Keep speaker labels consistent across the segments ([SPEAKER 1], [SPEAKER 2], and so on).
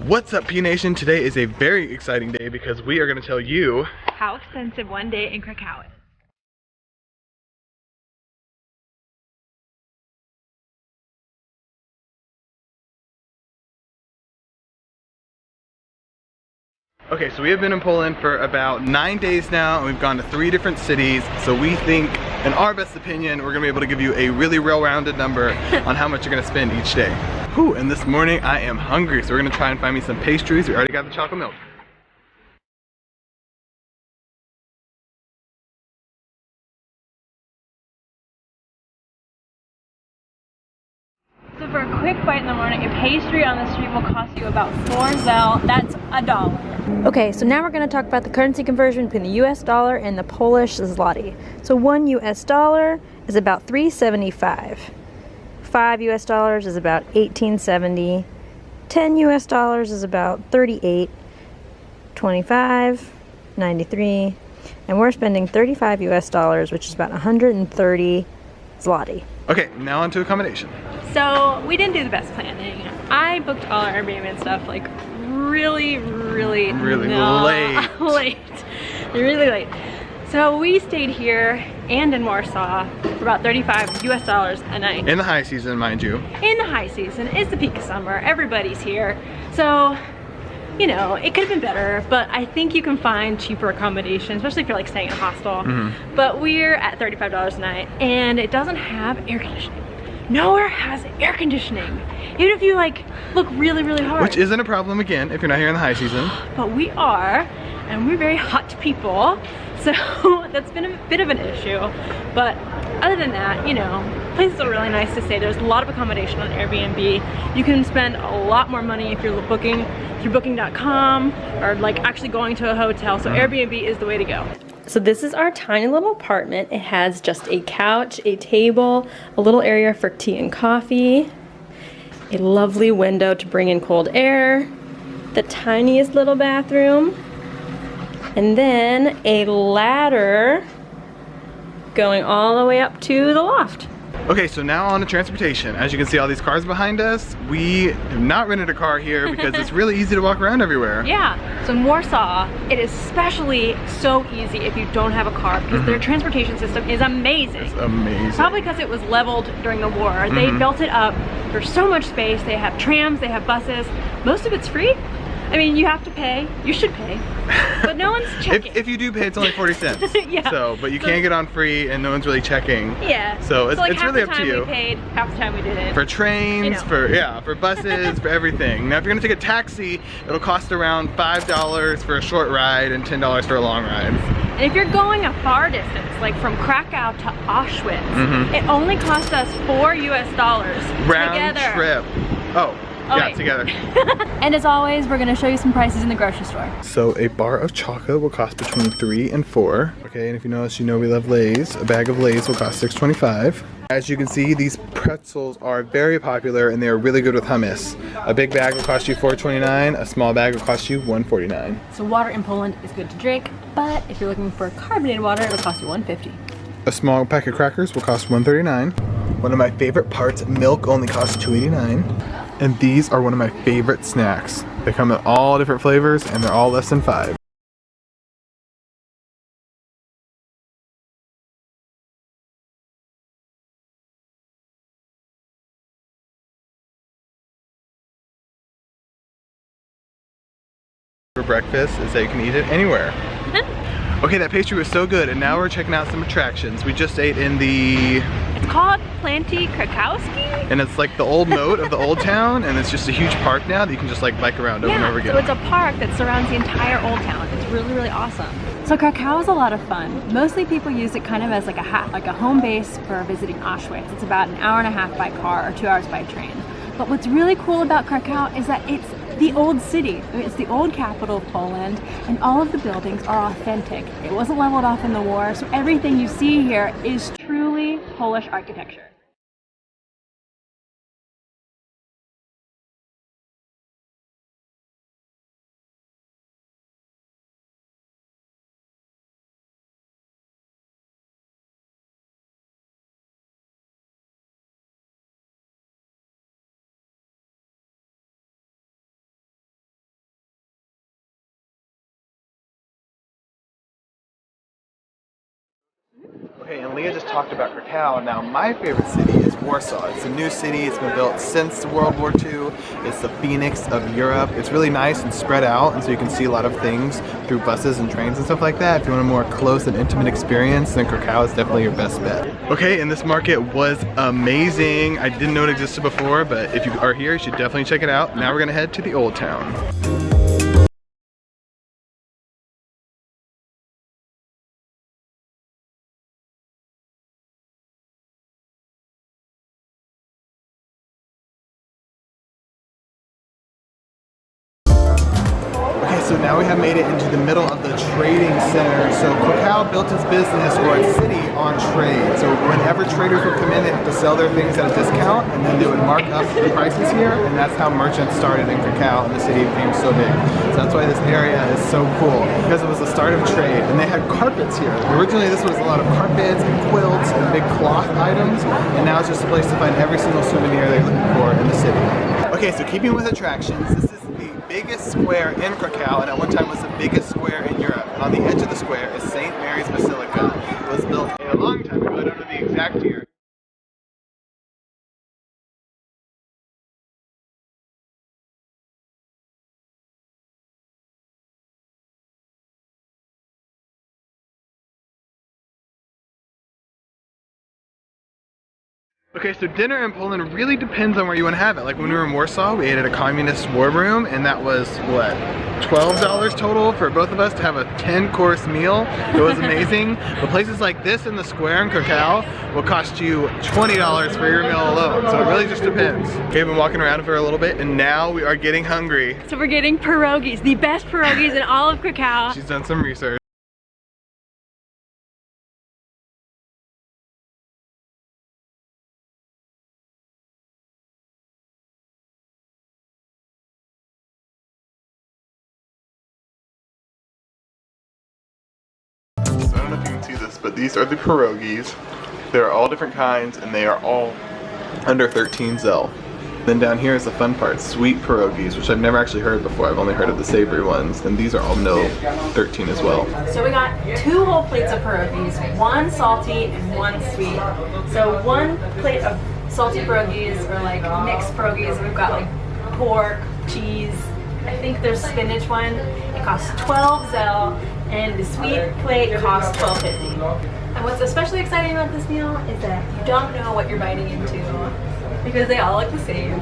[SPEAKER 1] What's up, P Nation? Today is a very exciting day because we are going to tell you
[SPEAKER 2] how expensive one day in Krakow is.
[SPEAKER 1] Okay, so we have been in Poland for about 9 days now, and we've gone to 3 different cities. So we think, in our best opinion, we're gonna be able to give you a really well-rounded number on how much you're gonna spend each day. Whew, and this morning I am hungry, so we're gonna try and find me some pastries. We already got the chocolate milk.
[SPEAKER 2] So for a quick bite in the morning, a pastry on the street will cost you about 4 zel. That's $1.
[SPEAKER 3] Okay, so now we're going to talk about the currency conversion between the US dollar and the Polish zloty. So 1 US dollar is about 3.75. 5 US dollars is about 18.70. 10 US dollars is about 38. 25, 93. And we're spending 35 US dollars, which is about 130 zloty.
[SPEAKER 1] Okay, now on to accommodation.
[SPEAKER 2] So we didn't do the best planning. I booked all our Airbnb and stuff like really late. Really late. So we stayed here and in Warsaw for about 35 US dollars a night.
[SPEAKER 1] In the high season, mind you.
[SPEAKER 2] In the high season, it's the peak of summer, everybody's here. So, you know, it could have been better, but I think you can find cheaper accommodation, especially if you're like staying in a hostel. But we're at $35 a night, and it doesn't have air conditioning. Nowhere has air conditioning, even if you like look really hard.
[SPEAKER 1] Which isn't a problem, again, if you're not here in the high season.
[SPEAKER 2] But we are, and we're very hot people, so that's been a bit of an issue. But other than that, you know, places are really nice to stay. There's a lot of accommodation on Airbnb. You can spend a lot more money if you're booking through booking.com or like actually going to a hotel. So Airbnb is the way to go.
[SPEAKER 3] So this is our tiny little apartment. It has just a couch, a table, a little area for tea and coffee, a lovely window to bring in cold air, the tiniest little bathroom, and then a ladder going all the way up to the loft.
[SPEAKER 1] Okay, so now on to transportation. As you can see all these cars behind us, we have not rented a car here because it's really easy to walk around everywhere.
[SPEAKER 2] Yeah, so in Warsaw, it is especially so easy if you don't have a car because their transportation system is amazing.
[SPEAKER 1] It's amazing.
[SPEAKER 2] Probably because it was leveled during the war. They built it up. There's so much space. They have trams, they have buses. Most of it's free. I mean, you have to pay. You should pay. But no one's checking.
[SPEAKER 1] if you do pay, it's only 40 cents.
[SPEAKER 2] Yeah.
[SPEAKER 1] So, but you can't get on free and no one's really checking.
[SPEAKER 2] Yeah.
[SPEAKER 1] So it's,
[SPEAKER 2] like
[SPEAKER 1] it's really up to you.
[SPEAKER 2] Half the time we paid, half the time we didn't.
[SPEAKER 1] For trains,
[SPEAKER 2] You know.
[SPEAKER 1] for buses, for everything. Now if you're gonna take a taxi, it'll cost around $5 for a short ride and $10 for a long ride.
[SPEAKER 2] And if you're going a far distance, like from Krakow to Auschwitz, it only cost us 4 US dollars
[SPEAKER 1] Round
[SPEAKER 2] together.
[SPEAKER 1] trip. Oh. Yeah,
[SPEAKER 2] wait.
[SPEAKER 1] together.
[SPEAKER 2] And as always, we're gonna show you some prices in the grocery store.
[SPEAKER 1] So a bar of chocolate will cost between 3 and 4. Okay, and if you notice, you know we love Lay's. A bag of Lay's will cost $6.25. As you can see, these pretzels are very popular and they are really good with hummus. A big bag will cost you $4.29. A small bag will cost you $1.49.
[SPEAKER 2] So water in Poland is good to drink, but if you're looking for carbonated water, it'll cost you $1.50.
[SPEAKER 1] A small pack of crackers will cost $1.39. One of my favorite parts, milk only costs $2.89. And these are one of my favorite snacks. They come in all different flavors and they're all less than 5. For breakfast is that you can eat it anywhere. Okay, that pastry was so good, and now we're checking out some attractions. We just ate in the...
[SPEAKER 2] It's called Planty Krakowski.
[SPEAKER 1] And it's like the old moat of the old town, and it's just a huge park now that you can just like bike around over and over again.
[SPEAKER 2] So it's a park that surrounds the entire old town. It's really awesome. So Krakow is a lot of fun. Mostly people use it kind of as like a home base for visiting Auschwitz. It's about an hour and a half by car or 2 hours by train. But what's really cool about Krakow is that it's the old city. I mean, it's the old capital of Poland, and all of the buildings are authentic. It wasn't leveled off in the war, so everything you see here is truly Polish architecture.
[SPEAKER 1] Okay, and Leah just talked about Krakow. Now, my favorite city is Warsaw. It's a new city. It's been built since World War II. It's the Phoenix of Europe. It's really nice and spread out, and so you can see a lot of things through buses and trains and stuff like that. If you want a more close and intimate experience, then Krakow is definitely your best bet. Okay, and this market was amazing. I didn't know it existed before, but if you are here, you should definitely check it out. Now we're gonna head to the Old Town. So now we have made it into the middle of the trading center. So Krakow built its business or its city on trade. So whenever traders would come in, they have to sell their things at a discount, and then they would mark up the prices here, and that's how merchants started in Krakow, and the city became so big. So that's why this area is so cool, because it was the start of trade, and they had carpets here. Originally this was a lot of carpets and quilts and big cloth items, and now it's just a place to find every single souvenir they're looking for in the city. Okay, so keeping with attractions, this is the biggest square in Krakow, and at one time was the biggest square in Europe. And on the edge of the square is St. Mary's Basilica. It was built a long time ago, I don't know the exact year. Okay, so dinner in Poland really depends on where you want to have it. Like when we were in Warsaw, we ate at a communist war room, and that was, what, $12 total for both of us to have a 10-course meal. It was amazing. But places like this in the square in Krakow will cost you $20 for your meal alone. So it really just depends. Okay, I've been walking around for a little bit, and now we are getting hungry.
[SPEAKER 2] So we're getting pierogies, the best pierogies in all of Krakow.
[SPEAKER 1] She's done some research. I don't know if you can see this, but these are the pierogies. They're all different kinds, and they are all under 13 zel. Then down here is the fun part, sweet pierogies, which I've never actually heard before. I've only heard of the savory ones, and these are all no 13 as well.
[SPEAKER 2] So we got 2 whole plates of pierogies, 1 salty and 1 sweet. So 1 plate of salty pierogies, or like mixed pierogies, we've got like pork, cheese, I think there's spinach one. It costs 12 zel, and the sweet plate costs $12.50. And what's especially exciting about this meal is that you don't know what you're biting into, because they all look the same.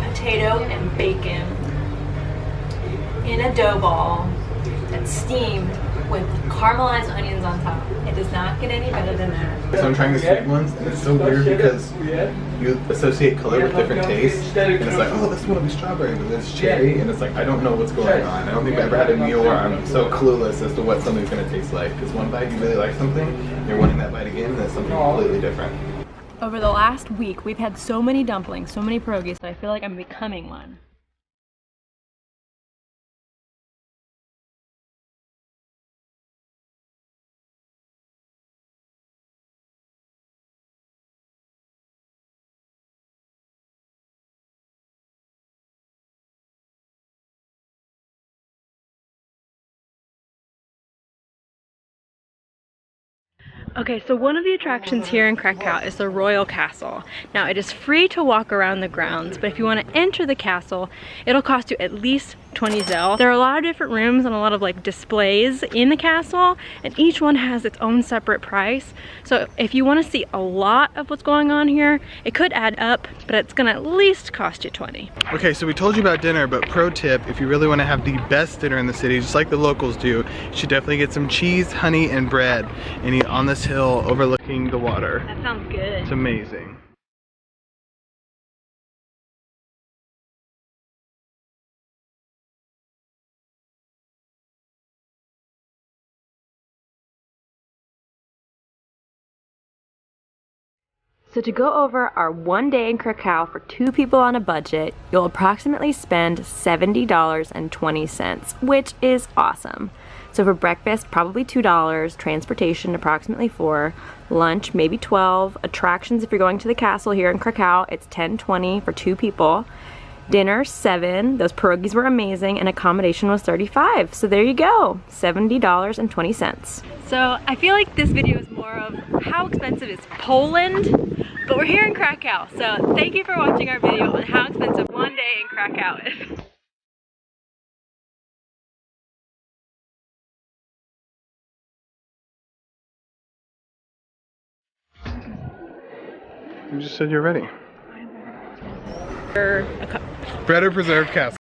[SPEAKER 2] Potato and bacon in a dough ball that's steamed with caramelized onions on top. It does not get any better than that.
[SPEAKER 1] So I'm trying the sweet ones, and it's so weird because you associate color with different tastes, and it's like, oh, this one will be strawberry, but it's cherry, and it's like, I don't know what's going on. I don't think I've ever had a meal where I'm so clueless as to what something's going to taste like, because one bite you really like something, and you're wanting that bite again, and it's something completely different.
[SPEAKER 2] Over the last week, we've had so many dumplings, so many pierogies, that I feel like I'm becoming one. Okay, so one of the attractions here in Krakow is the Royal Castle. Now, it is free to walk around the grounds, but if you want to enter the castle, it'll cost you at least 20 zel. There are a lot of different rooms and a lot of like displays in the castle, and each one has its own separate price. So if you want to see a lot of what's going on here, it could add up, but it's gonna at least cost you 20.
[SPEAKER 1] Okay, so we told you about dinner, but pro tip, if you really want to have the best dinner in the city, just like the locals do, you should definitely get some cheese, honey, and bread, and eat on this hill overlooking the water.
[SPEAKER 2] That sounds good.
[SPEAKER 1] It's amazing.
[SPEAKER 2] So to go over our 1 day in Krakow for 2 people on a budget, you'll approximately spend $70.20, which is awesome. So for breakfast, probably $2, transportation approximately $4, lunch maybe $12, attractions if you're going to the castle here in Krakow, it's $10.20 for 2 people.
[SPEAKER 3] Dinner, $7. Those pierogies were amazing, and accommodation was $35. So there you go, $70.20.
[SPEAKER 2] So I feel like this video is more of how expensive is Poland, but we're here in Krakow. So thank you for watching our video on how expensive one day in Krakow is.
[SPEAKER 1] You just said you're ready.
[SPEAKER 2] A
[SPEAKER 1] Bread or preserved cast